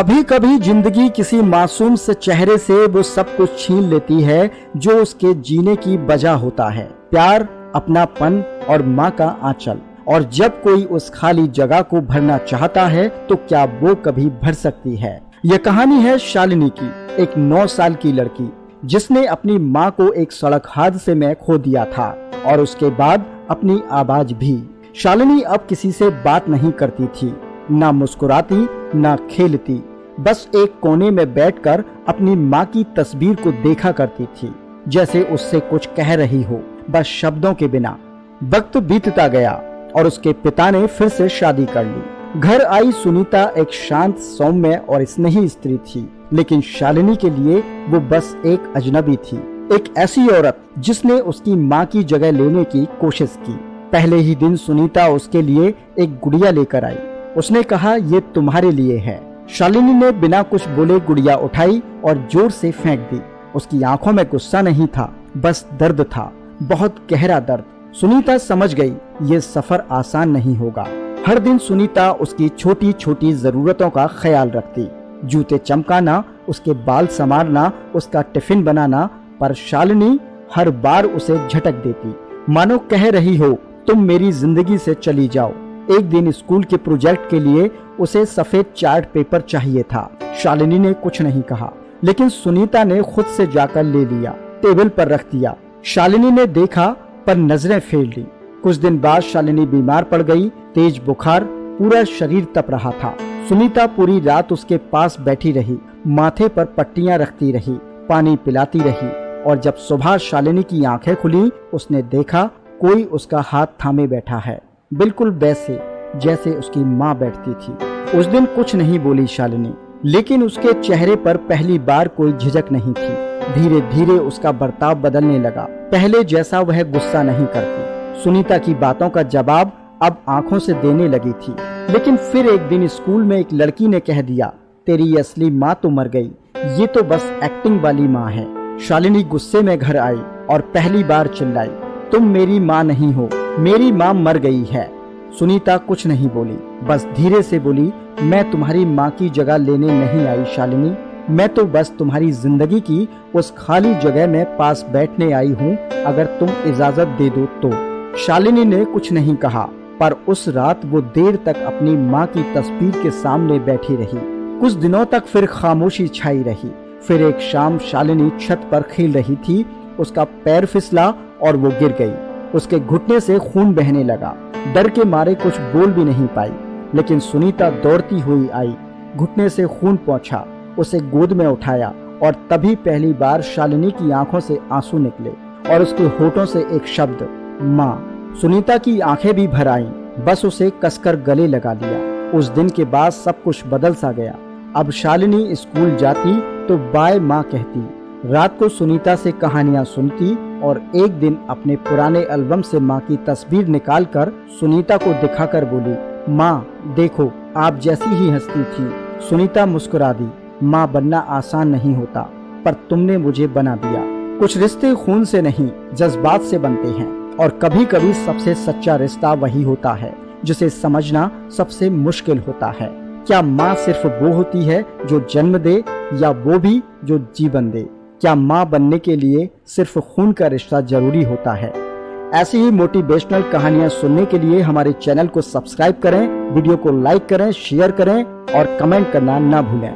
कभी कभी जिंदगी किसी मासूम से चेहरे से वो सब कुछ छीन लेती है जो उसके जीने की वजह होता है। प्यार, अपनापन और माँ का आंचल। और जब कोई उस खाली जगह को भरना चाहता है तो क्या वो कभी भर सकती है। यह कहानी है शालिनी की, एक 9 साल की लड़की जिसने अपनी माँ को एक सड़क हादसे में खो दिया था और उसके बाद अपनी आवाज भी। शालिनी अब किसी से बात नहीं करती थी, ना मुस्कुराती ना खेलती, बस एक कोने में बैठकर अपनी माँ की तस्वीर को देखा करती थी, जैसे उससे कुछ कह रही हो, बस शब्दों के बिना। वक्त बीतता गया और उसके पिता ने फिर से शादी कर ली। घर आई सुनीता एक शांत, सौम्य और स्नेही स्त्री थी, लेकिन शालिनी के लिए वो बस एक अजनबी थी, एक ऐसी औरत जिसने उसकी माँ की जगह लेने की कोशिश की। पहले ही दिन सुनीता उसके लिए एक गुड़िया लेकर आई। उसने कहा, ये तुम्हारे लिए है। शालिनी ने बिना कुछ बोले गुड़िया उठाई और जोर से फेंक दी। उसकी आंखों में गुस्सा नहीं था, बस दर्द था, बहुत गहरा दर्द। सुनीता समझ गई ये सफर आसान नहीं होगा। हर दिन सुनीता उसकी छोटी छोटी जरूरतों का ख्याल रखती, जूते चमकाना, उसके बाल संवारना, उसका टिफिन बनाना, पर शालिनी हर बार उसे झटक देती, मानो कह रही हो तुम मेरी जिंदगी से चली जाओ। एक दिन स्कूल के प्रोजेक्ट के लिए उसे सफेद चार्ट पेपर चाहिए था। शालिनी ने कुछ नहीं कहा, लेकिन सुनीता ने खुद से जाकर ले लिया, टेबल पर रख दिया। शालिनी ने देखा पर नजरें फेर ली। कुछ दिन बाद शालिनी बीमार पड़ गई, तेज बुखार, पूरा शरीर तप रहा था। सुनीता पूरी रात उसके पास बैठी रही, माथे पर पट्टियां रखती रही, पानी पिलाती रही, और जब सुबह शालिनी की आंखें खुली, उसने देखा कोई उसका हाथ थामे बैठा है, बिल्कुल वैसे जैसे उसकी माँ बैठती थी। उस दिन कुछ नहीं बोली शालिनी, लेकिन उसके चेहरे पर पहली बार कोई झिझक नहीं थी। धीरे धीरे उसका बर्ताव बदलने लगा। पहले जैसा वह गुस्सा नहीं करती, सुनीता की बातों का जवाब अब आंखों से देने लगी थी। लेकिन फिर एक दिन स्कूल में एक लड़की ने कह दिया, तेरी असली माँ तो मर गई, ये तो बस एक्टिंग वाली माँ है। शालिनी गुस्से में घर आई और पहली बार चिल्लाई, तुम मेरी माँ नहीं हो, मेरी माँ मर गई है। सुनीता कुछ नहीं बोली, बस धीरे से बोली, मैं तुम्हारी माँ की जगह लेने नहीं आई शालिनी, मैं तो बस तुम्हारी जिंदगी की उस खाली जगह में पास बैठने आई हूँ, अगर तुम इजाजत दे दो तो। शालिनी ने कुछ नहीं कहा, पर उस रात वो देर तक अपनी माँ की तस्वीर के सामने बैठी रही। कुछ दिनों तक फिर खामोशी छाई रही। फिर एक शाम शालिनी छत पर खेल रही थी, उसका पैर फिसला और वो गिर गई। उसके घुटने से खून बहने लगा। डर के मारे कुछ बोल भी नहीं पाई, लेकिन सुनीता दौड़ती हुई आई, घुटने से खून पहुंचा, उसे गोद में उठाया और तभी पहली बार शालिनी की आंखों से आंसू निकले और उसके होठों से एक शब्द, माँ। सुनीता की आंखें भी भर आईं, बस उसे कसकर गले लगा लिया। उस दिन के बाद सब कुछ बदल सा गया। अब शालिनी स्कूल जाती तो बाय माँ कहती, रात को सुनीता से कहानियां सुनती और एक दिन अपने पुराने एल्बम से माँ की तस्वीर निकालकर सुनीता को दिखाकर बोली, माँ देखो आप जैसी ही हंसती थी। सुनीता मुस्कुरा दी, माँ बनना आसान नहीं होता, पर तुमने मुझे बना दिया। कुछ रिश्ते खून से नहीं, जज्बात से बनते हैं, और कभी कभी सबसे सच्चा रिश्ता वही होता है जिसे समझना सबसे मुश्किल होता है। क्या माँ सिर्फ वो होती है जो जन्म दे, या वो भी जो जीवन दे? क्या माँ बनने के लिए सिर्फ खून का रिश्ता जरूरी होता है? ऐसी ही मोटिवेशनल कहानियां सुनने के लिए हमारे चैनल को सब्सक्राइब करें, वीडियो को लाइक करें, शेयर करें और कमेंट करना ना भूलें।